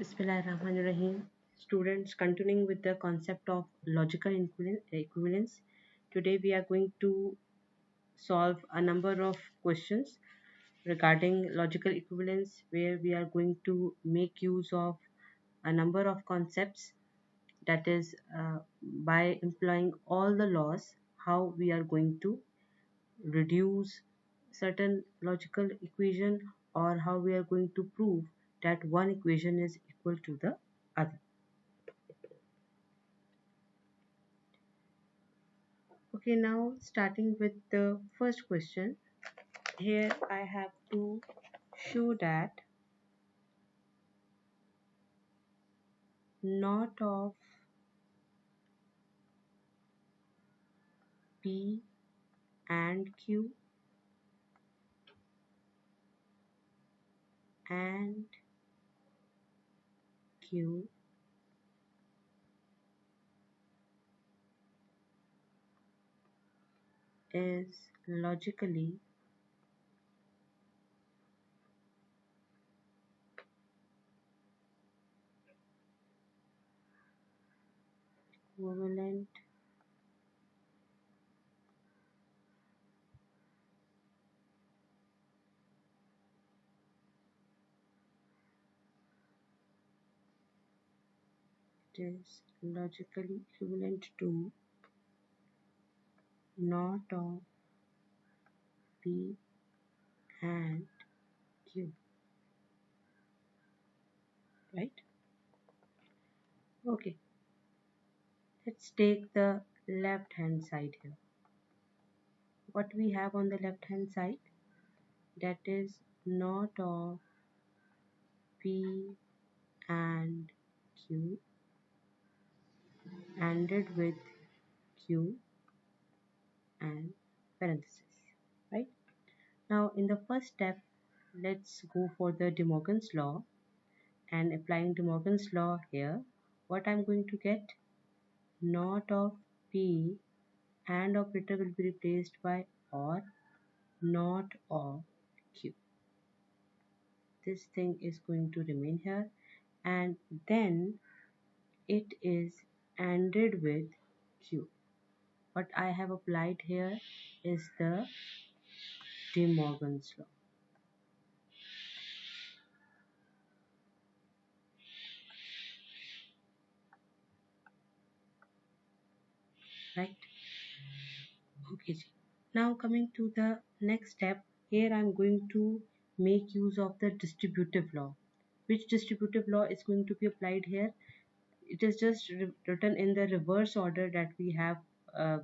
Bismillahirrahmanirrahim. Students, continuing with the concept of logical equivalence, today we are going to solve a number of questions regarding logical equivalence, where we are going to make use of a number of concepts, that is, by employing all the laws, how we are going to reduce certain logical equation, or how we are going to prove that one equation is equal to the other. Okay, now starting with the first question. Here I have to show that not of P and Q and Q is logically equivalent it is logically equivalent to not of P and Q, right? Okay, let's take the left hand side here. What we have on the left hand side, that is not of P and Q ANDed with Q and parenthesis, right? Now in the first step, let's go for the De Morgan's law, and applying De Morgan's law here, what I'm going to get, not of P and operator will be replaced by or, not of Q. This thing is going to remain here, and then it is ANDed with Q. What I have applied here is the De Morgan's law, right? Okay, ji. Now coming to the next step, here I'm going to make use of the distributive law. Which distributive law is going to be applied here? It is just written in the reverse order that we have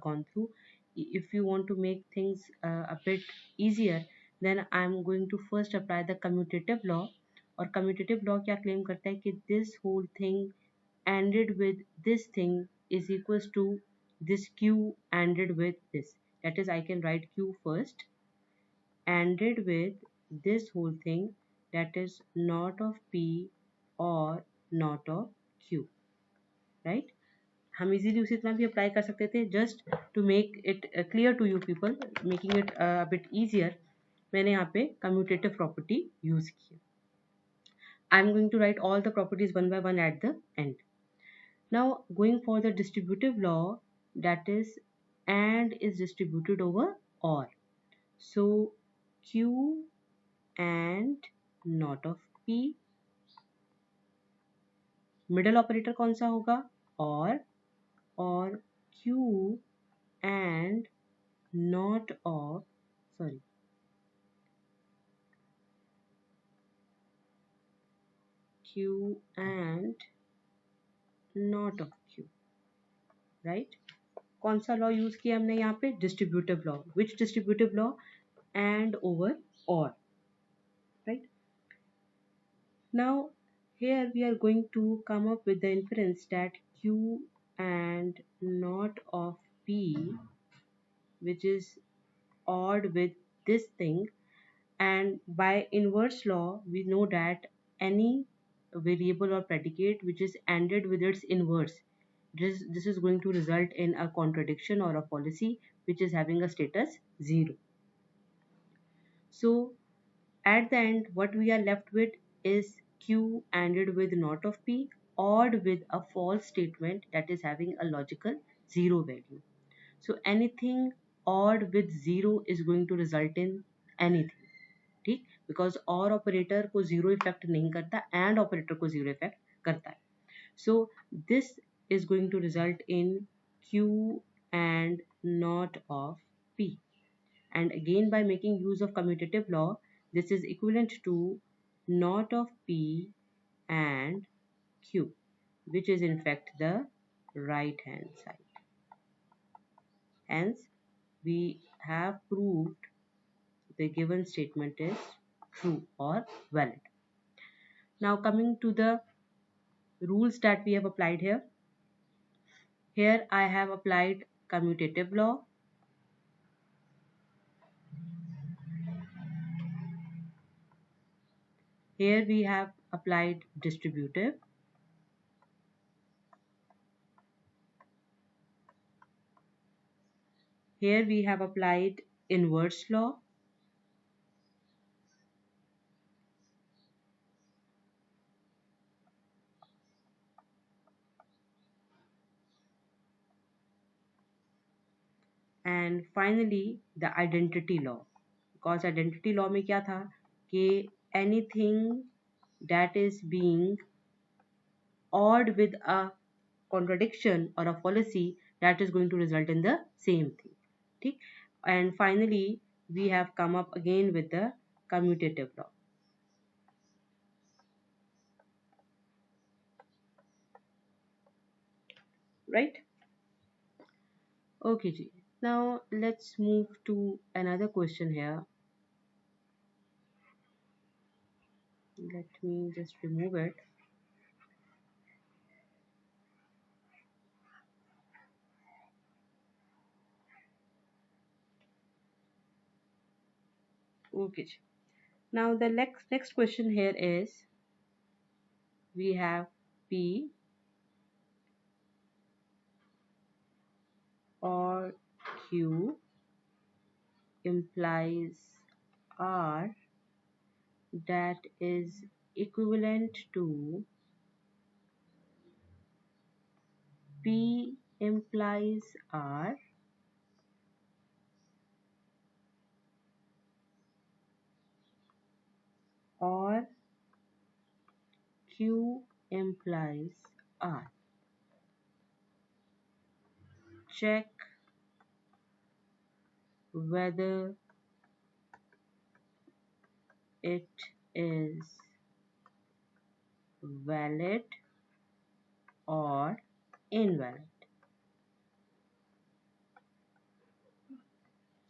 gone through. If you want to make things a bit easier, then I'm going to first apply the commutative law. और commutative law क्या claim करता है कि this whole thing ANDed with this thing is equals to this Q ANDed with this. That is, I can write Q first ANDed with this whole thing, that is not of P or not of Q, right? हम easily उसी तरह भी apply कर सकते थे, just to make it clear to you people, making it bit easier, मैंने यहाँ पे कम्यूटेटिव प्रॉपर्टी यूज की. I am going to write all the properties one by one at the end. Now going for the distributive law, that is and is distributed over or. So Q and not of P, middle operator कौन सा होगा, और Q and not of, sorry, Q and not of Q, right? कौन सा law use किया हमने यहाँ पे, distributive law. Which distributive law, and over और, right? Now here we are going to come up with the inference that Q and not of P, which is odd with this thing, and by inverse law we know that any variable or predicate which is ANDed with its inverse, this is going to result in a contradiction or a policy which is having a status 0. So at the end what we are left with is Q ANDed with not of P, ORed with a false statement that is having a logical zero value. So anything odd with zero is going to result in anything. ठीक, because or operator को zero effect नहीं करता and operator को zero effect करता है. So this is going to result in Q and not of P. And again, by making use of commutative law, this is equivalent to not of P and Q, which is in fact the right hand side. Hence, we have proved the given statement is true or valid. Now coming to the rules that we have applied here. Here I have applied commutative law. Here we have applied distributive. Here we have applied inverse law. And finally the identity law. Because identity law में क्या था कि anything that is being odd with a contradiction or a fallacy, that is going to result in the same thing. ठीक? And finally we have come up again with the commutative law. Right? Okay ji. Now let's move to another question here. Let me just remove it. Okay ji. Now the next question here is, we have P or Q implies R that is equivalent to P implies R or Q implies R. Check whether it is valid or invalid.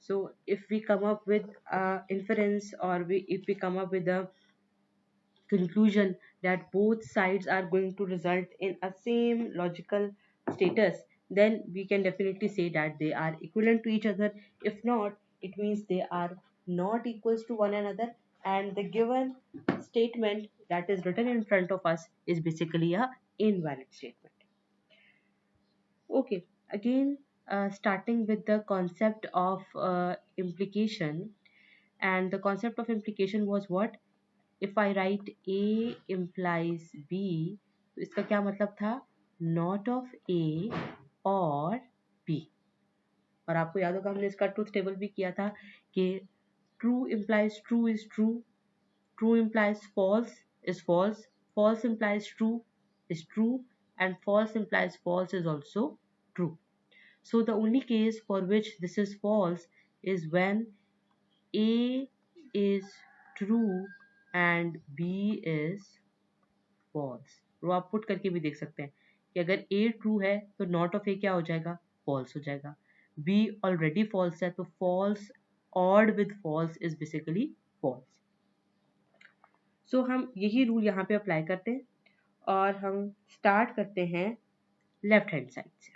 So if we come up with a inference, or if we come up with a conclusion that both sides are going to result in a same logical status, then we can definitely say that they are equivalent to each other. If not, it means they are not equals to one another, and the given statement that is written in front of us is basically a invalid statement. Okay, again, starting with the concept of implication. And the concept of implication was what? If I write A implies B, तो इसका क्या मतलब था? Not of A or B. और आपको याद होगा हमने इसका ट्रूथ टेबल भी किया था कि true implies true is true, true implies false is false, false implies true is true, and false implies false is also true. So the only case for which this is false is when A is true and B is false. तो आप put करके भी देख सकते हैं कि अगर A true है तो नॉट ऑफ A क्या हो जाएगा? फॉल्स हो जाएगा. B ऑलरेडी फॉल्स है तो false odd with false is basically false. So हम यही रूल यहाँ पे अप्लाई करते हैं और हम स्टार्ट करते हैं लेफ्ट हैंड साइड से.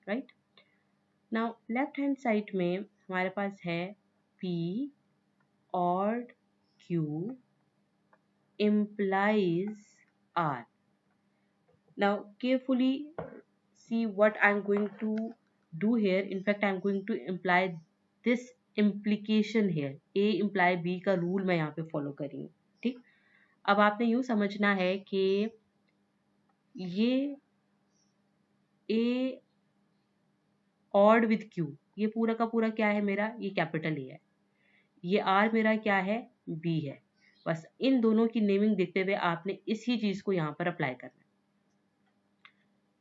Right now left hand side में हमारे पास है P और Q implies R. Now carefully see what I'm going to do here. In fact, I'm going to imply this implication here, A imply B का rule मैं यहाँ पे follow कर रही हूँ. ठीक. अब आपने यूं समझना है कि ये A ऑड विद Q, ये पूरा का पूरा क्या है मेरा, ये कैपिटल A है. ये R मेरा क्या है, B है. बस इन दोनों की नेमिंग देखते हुए आपने इसी चीज को यहाँ पर अप्लाई करना है.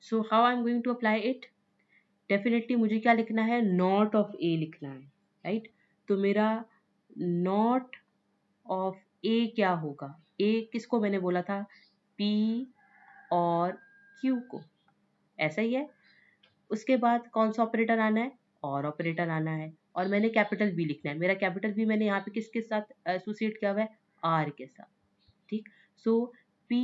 So how I am going to apply it. Definitely मुझे क्या लिखना है, नॉट ऑफ ए लिखना है. राइट. तो मेरा नॉट ऑफ ए क्या होगा, ए किसको मैंने बोला था, P और Q को. ऐसा ही है. उसके बाद कौन सा ऑपरेटर आना है, और ऑपरेटर आना है. और मैंने कैपिटल बी लिखना है. मेरा कैपिटल बी मैंने यहाँ पे किसके साथ एसोसिएट किया हुआ है, आर के साथ. ठीक. सो P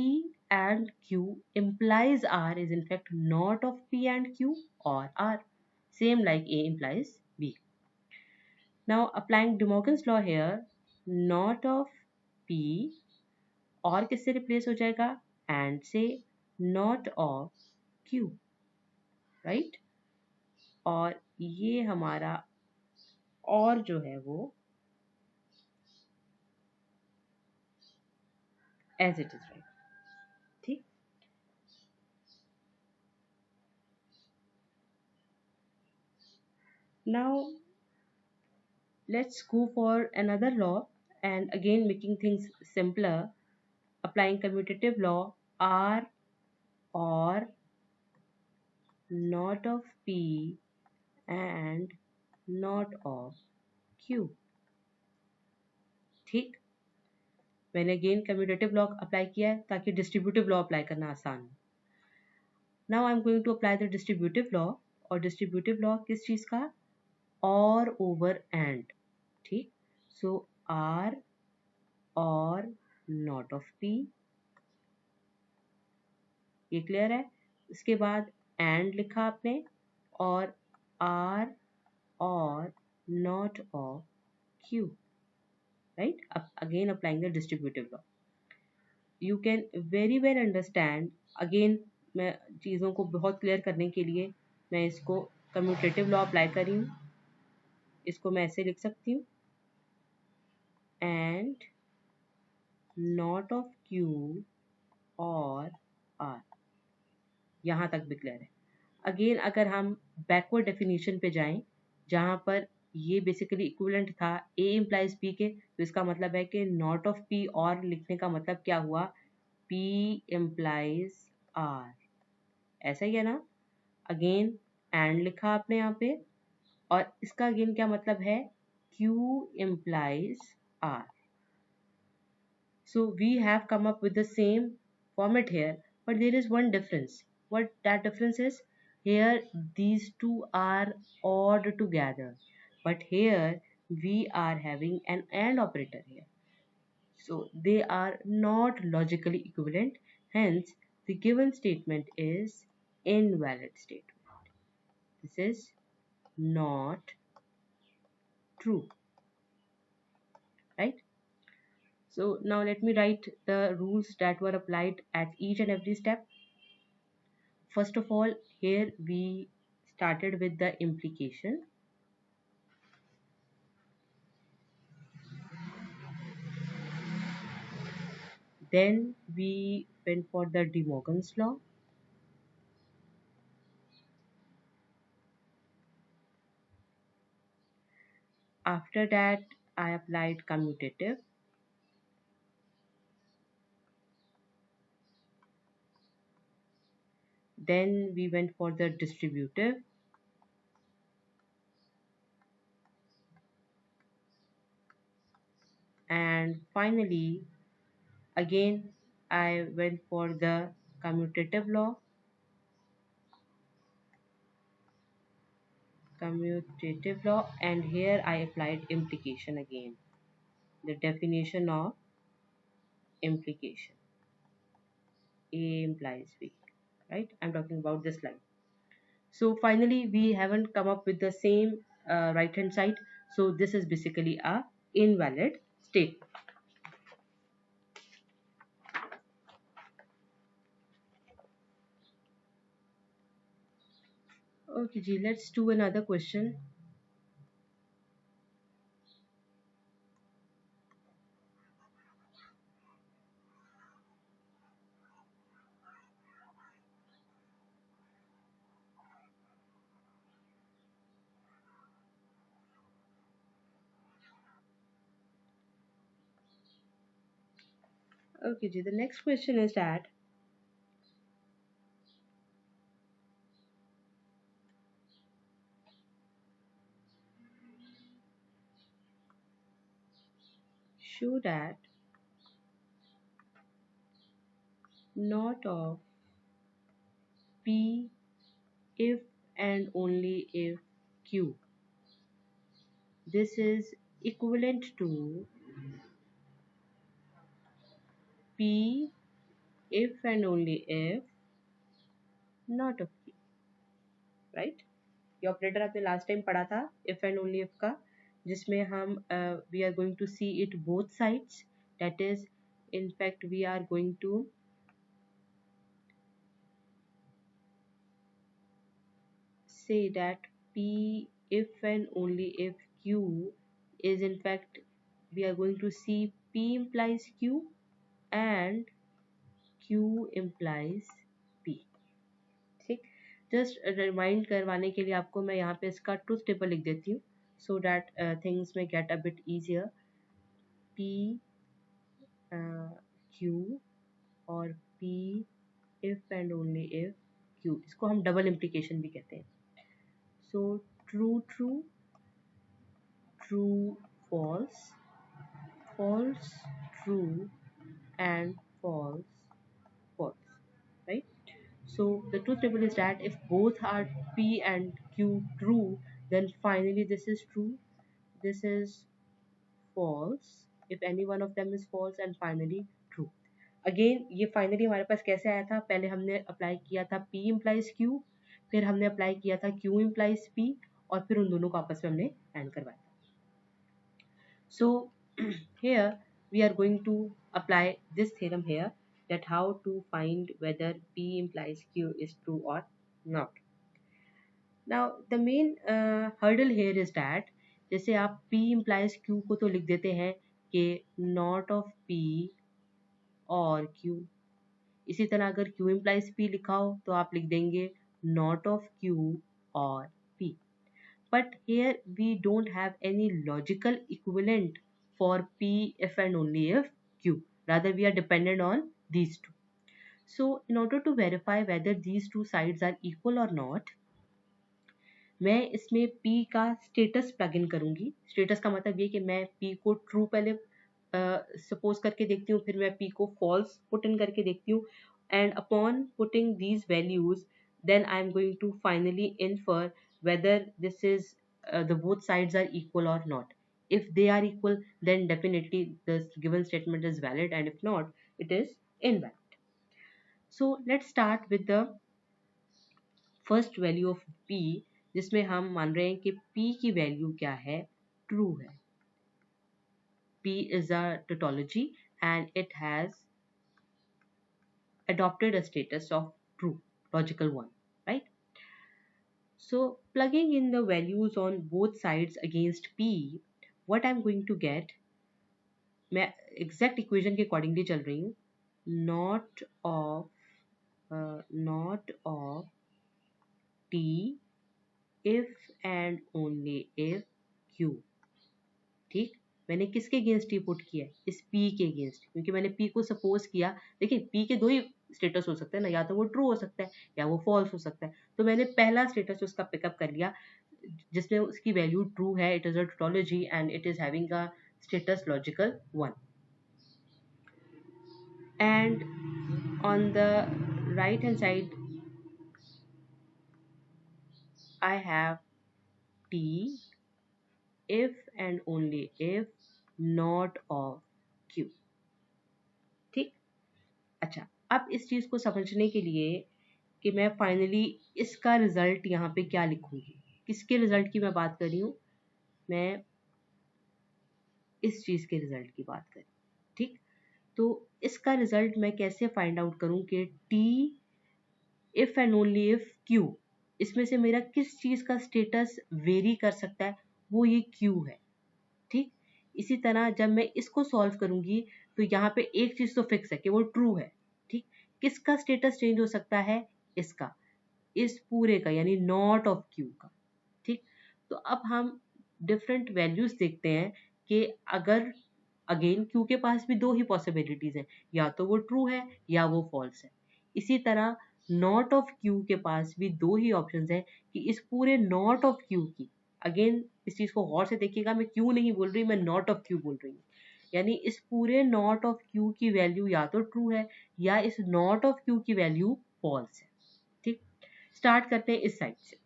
and Q implies R is in fact not of P and Q or R, same like A implies B. Now applying De Morgan's law here, not of P और किससे replace हो जाएगा, and से not of Q. Right. और ये हमारा और जो है वो एज इट इज. राइट. ठीक. Now let's go for another law, and again making things simpler, applying commutative law, R or not of P and not of Q. ठीक. मैंने अगेन कम्यूटेटिव लॉ अप्लाई किया है ताकि distributive law apply करना आसान हो. Now I am going to apply the distributive law. और distributive law किस चीज का, और ओवर एंड. ठीक. So R or not of P, ये क्लियर है. इसके बाद एंड लिखा आपने, और R or not of Q. Right. Again applying the distributive law. You can very well understand. Again मैं चीज़ों को बहुत क्लियर करने के लिए मैं इसको कम्यूटेटिव लॉ अप्लाई कर रही हूँ. इसको मैं ऐसे लिख सकती हूँ, एंड नॉट ऑफ Q और R. यहाँ तक भी क्लियर है. अगेन अगर हम बैकवर्ड डेफिनेशन पे जाएं, जहाँ पर ये बेसिकली इक्विवेलेंट था A इम्प्लाइज P के, तो इसका मतलब है कि नॉट ऑफ P और लिखने का मतलब क्या हुआ, P इम्प्लाइज R. ऐसा ही है ना. अगेन एंड लिखा आपने यहाँ पे, और इसका अगेन क्या मतलब है, Q implies R. So we have come up with the same format here, but there is one difference. What that difference is? Here these two are odd together, but here we are having an AND operator here. So they are not logically equivalent. Hence, the given statement is invalid statement. This is not true. Right? So now let me write the rules that were applied at each and every step. First of all, here we started with the implication. Then we went for the De Morgan's law. After that, I applied commutative. Then we went for the distributive. And finally, again, I went for the commutative law. Commutative law, and here I applied implication again. The definition of implication. A implies B. Right? I'm talking about this line. So finally, we haven't come up with the same right hand side. So this is basically a invalid statement. Okay, Ji, let's do another question. Okay ji, the next question is that show that not of P if and only if Q. This is equivalent to P if and only if not of Q, right? ये operator आपने last time पढ़ा था if and only if का, जिसमें हम we are going to see it both sides, that is in fact we are going to say that P if and only if Q is in fact we are going to see P implies Q and Q implies P. ठीक, just remind करवाने के लिए आपको मैं यहाँ पे इसका truth table लिख देती हूँ सो दैट थिंग्स में get a bit easier. P Q और P if and only if Q, इसको हम डबल इम्प्लीकेशन भी कहते हैं. So true true, true false, false true and false false, right? So the truth table is that if both are P and Q true, then finally this is true, this is false if any one of them is false, and finally true. Again ये finally हमारे पास कैसे आया था, पहले हमने apply किया था P implies Q, फिर हमने अप्लाई किया था Q इम्प्लाइज P, और फिर उन दोनों को आपस में हमने एंड करवाया. So here we are going to apply this theorem here, that how to find whether P implies Q is true or not. Now the main hurdle here is that जैसे आप P implies Q को तो लिख देते हैं कि not of P और Q, इसी तरह अगर Q implies P लिखा हो तो आप लिख देंगे not of Q और P. But here we don't have any logical equivalent for P if and only if Q. Rather we are dependent on these two. So in order to verify whether these two sides are equal or not, मैं इसमें P का status plug in करूंगी. Status का मतलब ये कि मैं P को ट्रू पहले सपोज करके देखती हूँ, फिर मैं P को फॉल्स पुट इन करके देखती हूँ, and upon putting these values then I am going to finally infer whether this is the both sides are equal or not. If they are equal, then definitely the given statement is valid, and if not, it is invalid. So let's start with the first value of P, जिसमें हम मान रहे हैं कि P की value क्या है, true है. P is a tautology and it has adopted a status of true, logical one, right? So plugging in the values on both sides against P, what I'm going to get, मैं exact equation के accordingly चल रही हूँ, not of T if and only if Q. ठीक, मैंने किसके against ही put किया है, इस P के अगेंस्ट, क्योंकि मैंने P को सपोज किया. देखिए P के दो ही स्टेटस हो सकते हैं ना, या तो वो ट्रू हो सकता है या वो फॉल्स हो सकता है. तो मैंने पहला स्टेटस उसका पिकअप कर लिया जिसमें उसकी वैल्यू ट्रू है, it is a tautology and it is having a status logical 1. And on the right hand side I have T if and only if not of Q. ठीक, अच्छा, अब इस चीज को समझने के लिए कि मैं फाइनली इसका रिजल्ट यहाँ पे क्या लिखूंगी, किसके रिजल्ट की मैं बात कर रही हूँ, मैं इस चीज के रिजल्ट की बात कर रही हूँ. ठीक, तो इसका रिजल्ट मैं कैसे फाइंड आउट करूँ कि T if and only if Q, इसमें से मेरा किस चीज का स्टेटस वेरी कर सकता है, वो ये Q है. ठीक, इसी तरह जब मैं इसको सॉल्व करूंगी तो यहाँ पे एक चीज तो फिक्स है कि वो ट्रू है. ठीक, किसका स्टेटस चेंज हो सकता है, इसका, इस पूरे का, यानी नॉट ऑफ Q का. ठीक, तो अब हम डिफरेंट वैल्यूज देखते हैं कि अगर अगेन क्यू के पास भी दो ही पॉसिबिलिटीज है, या तो वो ट्रू है या वो फॉल्स है। इसी तरह नॉट ऑफ क्यू के पास भी दो ही ऑप्शंस है कि इस पूरे नॉट ऑफ क्यू की, अगेन इस चीज को गौर से देखिएगा, मैं क्यू नहीं बोल रही, मैं नॉट ऑफ क्यू बोल रही हूँ। यानी इस पूरे नॉट ऑफ क्यू की वैल्यू या तो ट्रू है या इस नॉट ऑफ क्यू की वैल्यू फॉल्स है। ठीक, स्टार्ट करते हैं इस साइड से।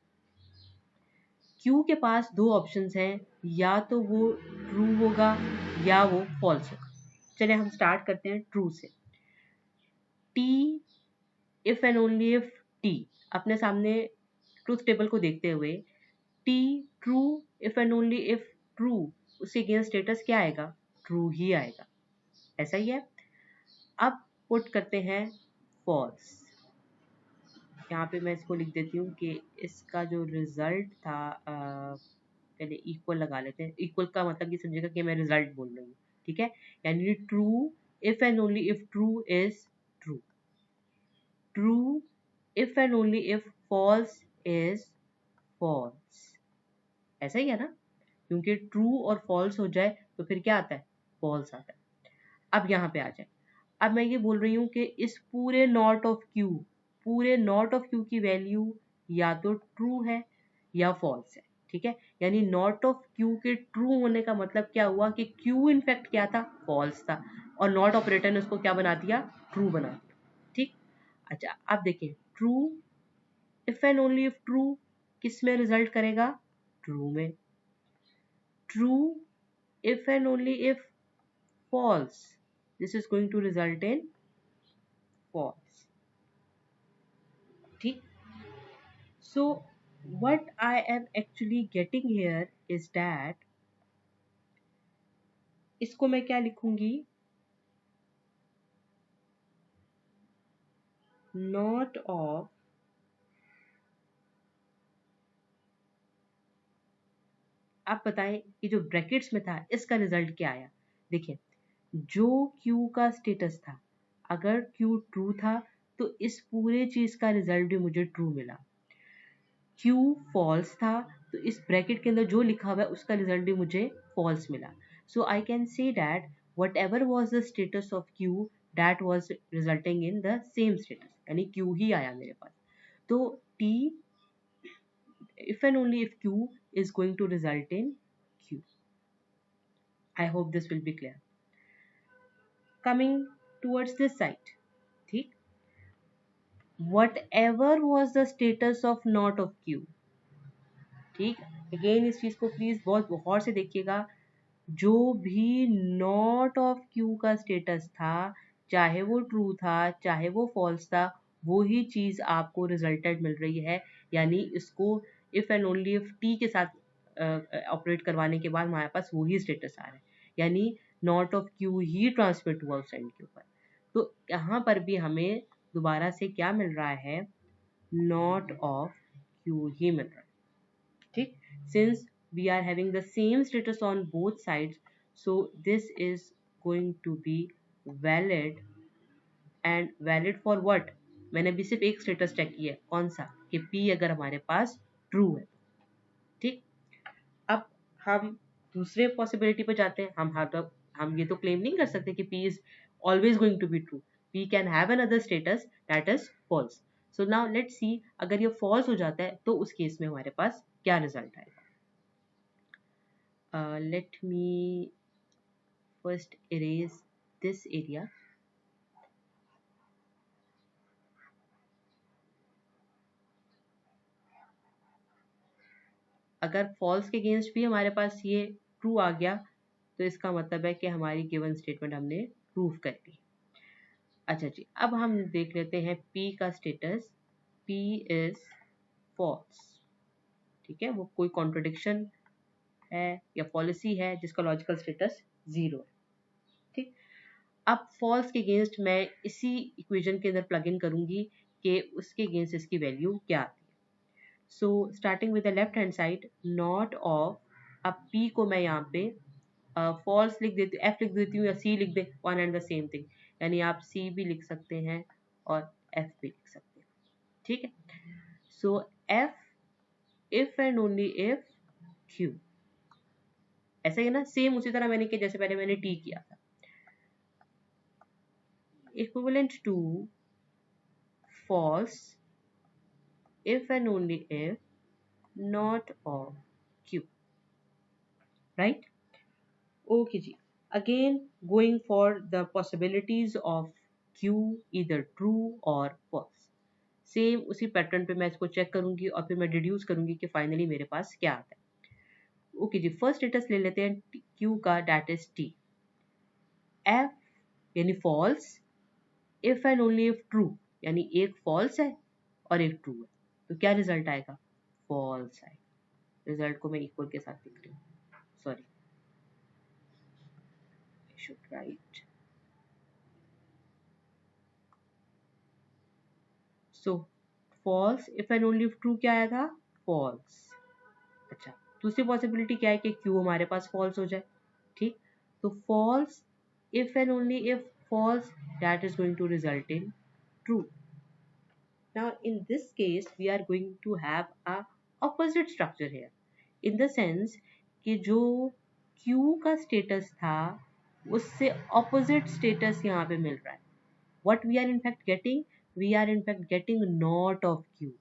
क्यू के पास दो ऑप्शंस हैं, या तो वो ट्रू होगा या वो फॉल्स होगा। चलिए हम स्टार्ट करते हैं ट्रू से। T if and only if T, अपने सामने ट्रूथ टेबल को देखते हुए T true if and only if true, उसके अगेंस्ट स्टेटस क्या आएगा? ट्रू ही आएगा, ऐसा ही है। अब पुट करते हैं फॉल्स। यहाँ पे मैं इसको लिख देती हूँ कि इसका जो रिजल्ट था, पहले इक्वल लगा लेते हैं। इक्वल का मतलब ये समझेगा कि मैं रिजल्ट बोल रही हूँ, ठीक है। यानी true if and only if true is true, true if and only if false is false, ऐसा ही है ना, क्योंकि ट्रू और फॉल्स हो जाए तो फिर क्या आता है? फॉल्स आता है। अब यहाँ पे आ जाए, अब मैं ये बोल रही हूँ कि इस पूरे नॉट ऑफ क्यू, पूरे नॉट ऑफ क्यू की वैल्यू या तो ट्रू है या फॉल्स है, ठीक है। यानी नॉट ऑफ क्यू के ट्रू होने का मतलब क्या हुआ कि क्यू इनफैक्ट क्या था? फॉल्स था, और नॉट ऑपरेटर ने उसको क्या बना दिया? ट्रू बना दिया, ठीक। अच्छा अब देखिए, true if and only if true किस में रिजल्ट करेगा? ट्रू में। True if and only if false, this is going to result in false, ठीक। So what I am actually getting here is that इसको मैं क्या लिखूंगी? not of आप बताएं कि जो ब्रैकेट्स में था इसका रिजल्ट क्या आया? देखिए, जो Q का स्टेटस था, अगर Q ट्रू था तो इस पूरे चीज का रिजल्ट भी मुझे ट्रू मिला। Q फॉल्स था तो इस ब्रैकेट के अंदर जो लिखा हुआ है उसका रिजल्ट भी मुझे फॉल्स मिला। So I can say that whatever was the status of Q, that was resulting in the same status, यानी Q ही आया मेरे पास। तो T if and only if Q is going to result in Q. I hope this will be clear. Coming towards this side, ठीक, whatever was the status of not of Q, ठीक। Again इस चीज को please बहुत गौर से देखिएगा, जो भी नॉट ऑफ क्यू का स्टेटस था, चाहे वो ट्रू था चाहे वो फॉल्स था, वो ही चीज आपको रिजल्टेड मिल रही है। यानी इसको if and only if T के साथ ऑपरेट करवाने के बाद हमारे पास वही स्टेटस आ रहा है, यानी not of Q he transmit हुआ उस एंड के ऊपर। तो यहाँ पर भी हमें दोबारा से क्या मिल रहा है? नॉट ऑफ क्यू ही मिल रहा है, ठीक। Since we are having the same status on both sides, so this is going to be valid, and valid for what? मैंने अभी सिर्फ एक स्टेटस चेक किया है, कौन सा? कि P अगर हमारे पास ट्रू है, ठीक। अब हम दूसरे पॉसिबिलिटी पे जाते हैं। हम ये तो क्लेम नहीं कर सकते कि P is always going to be true. P can have another status that is false. So now let's see, अगर ये false हो जाता है तो उस केस में हमारे पास क्या रिजल्ट आएगा? Let me first erase this area. अगर false के अगेंस्ट भी हमारे पास ये true आ गया तो इसका मतलब है कि हमारी गिवन स्टेटमेंट हमने प्रूव कर ली। अच्छा जी, अब हम देख लेते हैं P का स्टेटस। P इज false, ठीक है। वो कोई कॉन्ट्रोडिक्शन है या पॉलिसी है जिसका लॉजिकल स्टेटस 0 है, ठीक। अब फॉल्स के अगेंस्ट मैं इसी इक्वेशन के अंदर प्लग इन करूंगी कि उसके अगेंस्ट इसकी वैल्यू क्या आती है। So starting with the left hand side, not of, अब P को मैं यहाँ पे फॉल्स लिख देती हूँ, F लिख देती हूँ या C लिख दे, one and the same thing. यानी आप C भी लिख सकते हैं और F भी लिख सकते हैं, ठीक है। सो F if and only if Q, ऐसा ही है ना, सेम उसी तरह मैंने किया जैसे पहले मैंने टी किया था. Equivalent to false if and only if not of q, right? Okay ji. Again, going for the possibilities of q, either true or false. Same उसी पैटर्न पे मैं इसको चेक करूंगी और फिर मैं डिड्यूस करूंगी कि फाइनली मेरे पास क्या आता है. ओके जी, फर्स्ट स्टेटस ले लेते हैं q का, दैट इज t. f यानी false, if and only if true, यानी एक फॉल्स है और एक ट्रू है, तो क्या रिजल्ट आएगा? फॉल्स आएगा. रिजल्ट को मैं इक्वल के साथ लिख रही हूँ, sorry, I should write. So false if and only if true क्या आया था? फॉल्स. अच्छा, दूसरी पॉसिबिलिटी क्या है कि क्यू हमारे पास फॉल्स हो जाए. ठीक, तो false if and only if false, that is going to result in true. Now in this case we are going to have a opposite structure here, in the sense कि जो Q का status था उससे opposite status यहाँ पे मिल रहा है. What we are in fact getting? We are in fact getting not of Q.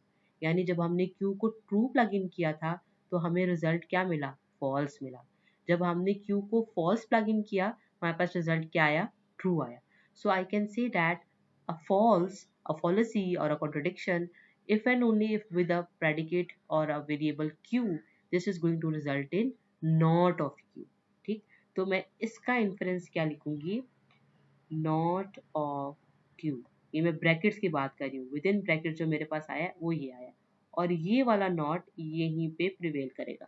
यानी जब हमने Q को true plug in किया था तो हमें result क्या मिला? False मिला. जब हमने Q को false plug in किया हमारे पास result क्या आया? True आया. So I can say that a false, a fallacy or a contradiction, if and only if with a predicate or a variable Q, this is going to result in not of Q. ठीक, तो मैं इसका inference क्या लिखूंगी? Not of Q. ये मैं brackets की बात कर रही हूँ. विद इन ब्रैकेट जो मेरे पास आया वो ये आया और ये वाला नॉट यहीं पे प्रिवेल करेगा,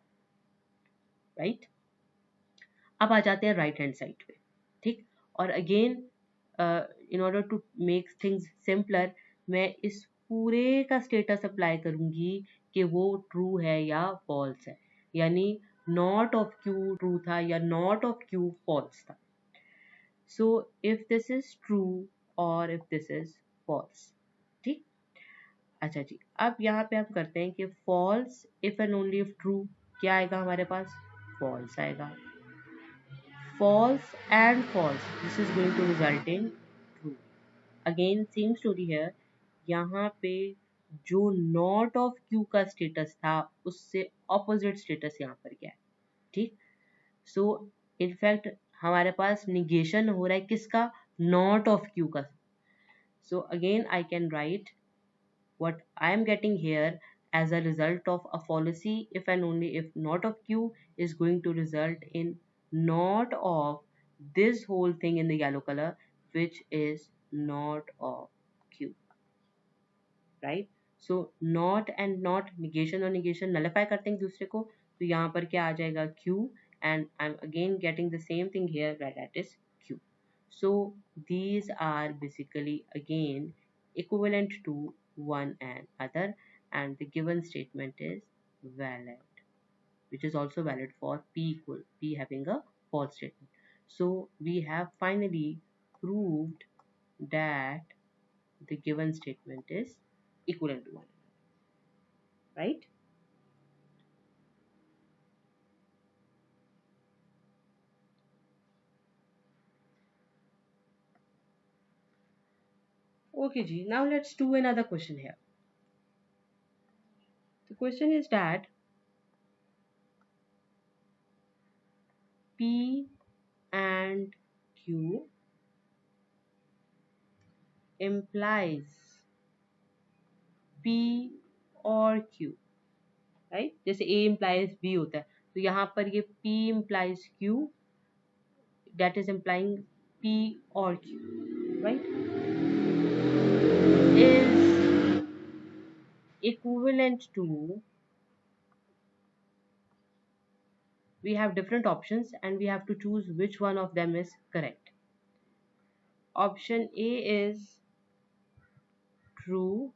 राइट? अब आ जाते हैं राइट हैंड साइड पे. ठीक, और again in order to make things simpler मैं इस पूरे का स्टेटस अप्लाई करूंगी कि वो ट्रू है या फॉल्स है. यानी नॉट ऑफ क्यू ट्रू था या नॉट ऑफ क्यू फॉल्स था. So if this is true or if this is false. ठीक, अच्छा जी, अब यहाँ पे हम करते हैं कि false if and only if true क्या आएगा हमारे पास? false आएगा. false and false, this is going to result in true. Again same story here. यहाँ पे जो not of q का status था उससे opposite status यहाँ पर क्या है. ठीक, सो इनफैक्ट हमारे पास निगेशन हो रहा है किसका? नॉट ऑफ क्यू का. So again I can write what I am getting here as a result of a fallacy if and only if not of q is going to result in not of this whole thing in the yellow color, which is not of q, right? So not and not, negation और negation nullify करते हैं एक दूसरे को, तो यहाँ पर क्या आ जाएगा? q, and I'm again getting the same thing here, that is q. So these are basically again equivalent to one and other, and the given statement is valid, which is also valid for p having a false statement. So we have finally proved that the given statement is equivalent to one another, right? Okay ji, now let's do another question here. The question is that p and q implies p और q, right? जैसे a implies b होता है तो यहाँ पर ये p implies q, that is implying p और q, right, is equivalent to, we have different options and we have to choose which one of them is correct. Option A is true,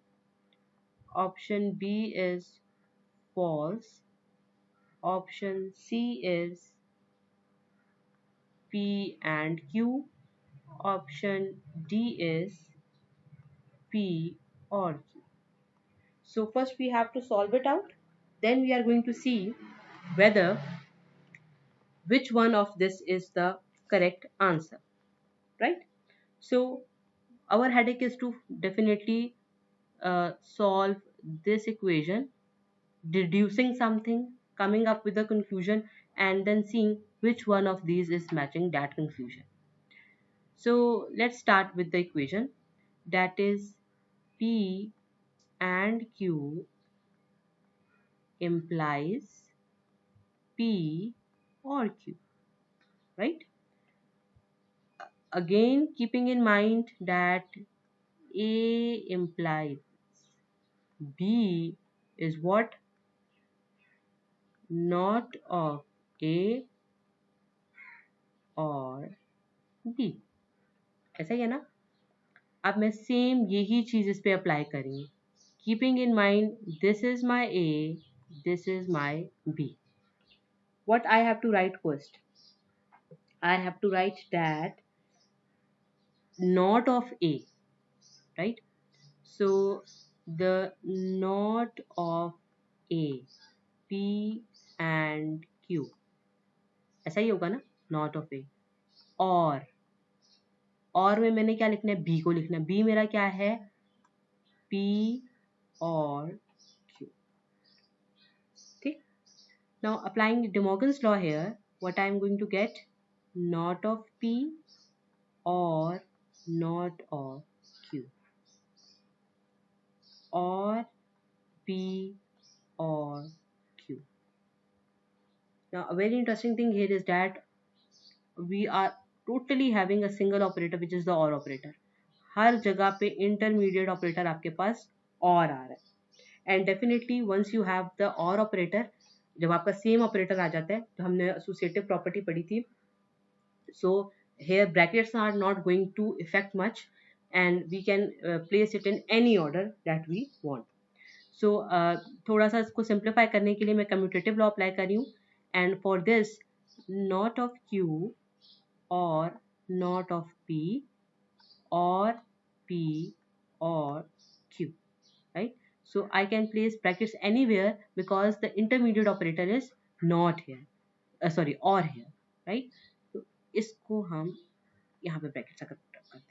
option B is false, option C is P and Q, option D is P or Q. So first we have to solve it out, then we are going to see whether which one of this is the correct answer, right? So our headache is to definitely solve this equation, deducing something, coming up with a conclusion, and then seeing which one of these is matching that conclusion. So let's start with the equation, that is P and Q implies P or Q, right? Again, keeping in mind that A implies B is what? Not of A or B. ऐसा ही है ना? अब मैं same यही चीज इस पे अप्लाई करूँ. Keeping in mind this is my A, this is my B. What I have to write first? I have to write that not of A, right? So the not of A, P and Q, ऐसा ही होगा ना? Not of A. और में मैंने क्या लिखना है? B को लिखना है. B मेरा क्या है? P और Q. ठीक. Now applying De Morgan's law here, what I am going to get? Not of P or not of Q, or P or Q. Now a very interesting thing here is that we are totally having a single operator, which is the OR operator. हर जगह पे intermediate operator आपके पास OR आ रहा है. And definitely once you have the OR operator, जब आपका same operator आ जाता है, तो हमने associative property पढ़ी थी. So here brackets are not going to affect much, and we can place it in any order that we want. So थोड़ा सा इसको simplify करने के लिए मैं commutative law apply कर रही हूँ. And for this, not of Q or not of P or P or Q, right? So I can place brackets anywhere because the intermediate operator is not here, sorry, or here, right? तो इसको हम यहाँ पे bracket करते हैं.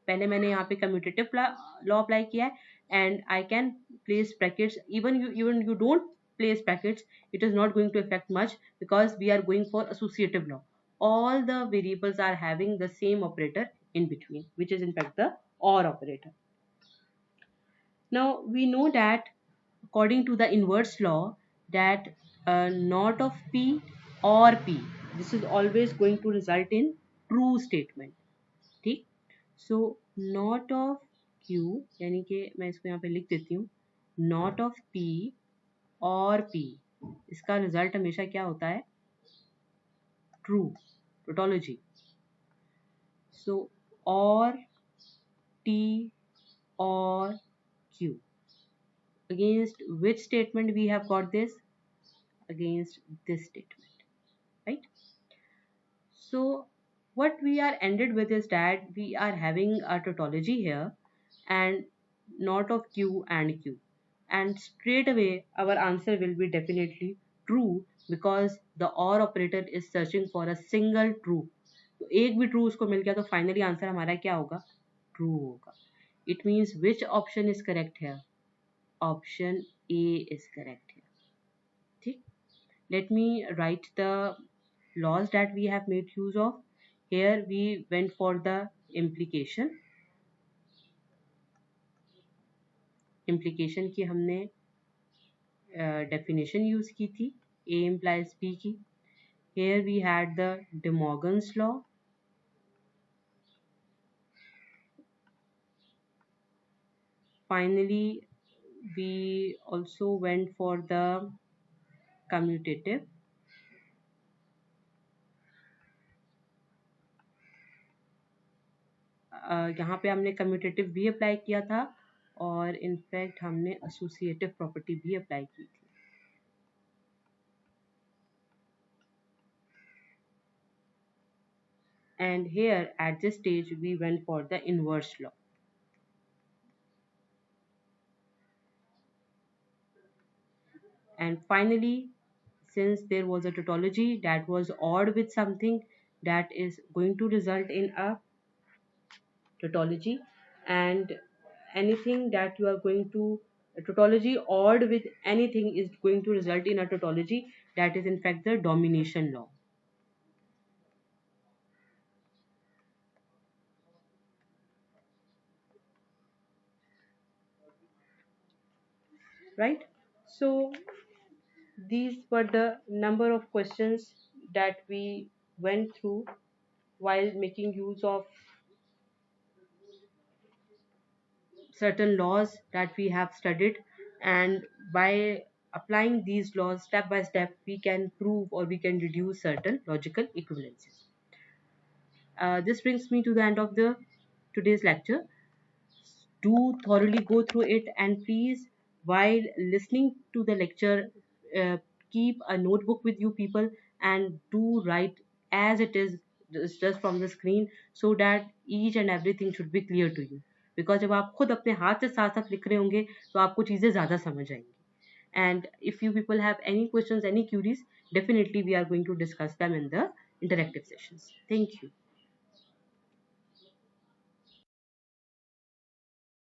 पहले मैंने यहाँ पे कम्यूटेटिव लॉ अप्लाई किया है, and I can place brackets. Even you don't place brackets, it is not going to affect much because we are going for associative law. All the variables are having the same operator in between, which is in fact the OR operator. Now we know that according to the inverse law that not of P or P, this is always going to result in true statement. ठीक. So not of Q, यानी कि मैं इसको यहाँ पे लिख देती हूँ, not of P और P, इसका रिजल्ट हमेशा क्या होता है? ट्रू. टोटोलॉजी. सो और T और Q, against which statement we have got this? Against this statement, right? So what we are ended with is that we are having a tautology here and not of Q and Q, and straight away our answer will be definitely true because the OR operator is searching for a single true. तो एक भी true उसको मिल गया तो finally answer हमारा क्या होगा? True होगा. It means which option is correct here? Option A is correct here. ठीक. Let me write the laws that we have made use of. Here we went for the implication. Implication की हमने definition use की थी, A implies B की. Here we had the De Morgan's law. Finally, we also went for the commutative. यहाँ पे हमने commutative भी apply किया था और इनफैक्ट हमने associative property भी अप्लाई की थी. And here at this stage we went for the inverse law. And finally, since there was a tautology that was odd with something, that is going to result in a tautology, and anything that you are going to a tautology odd with anything is going to result in a tautology, that is in fact the domination law. Right, so these were the number of questions that we went through while making use of certain laws that we have studied, and by applying these laws step by step we can prove or we can reduce certain logical equivalences. This brings me to the end of the today's lecture. Do thoroughly go through it, and please, while listening to the lecture, uh, keep a notebook with you people, and do write as it is, just from the screen, so that each and everything should be clear to you. Because जब आप खुद अपने हाथ से साथ साथ लिख रहे होंगे तो आपको चीज़ें ज़्यादा समझ आएंगी. And if you people have any questions, any queries, definitely we are going to discuss them in the interactive sessions. Thank you.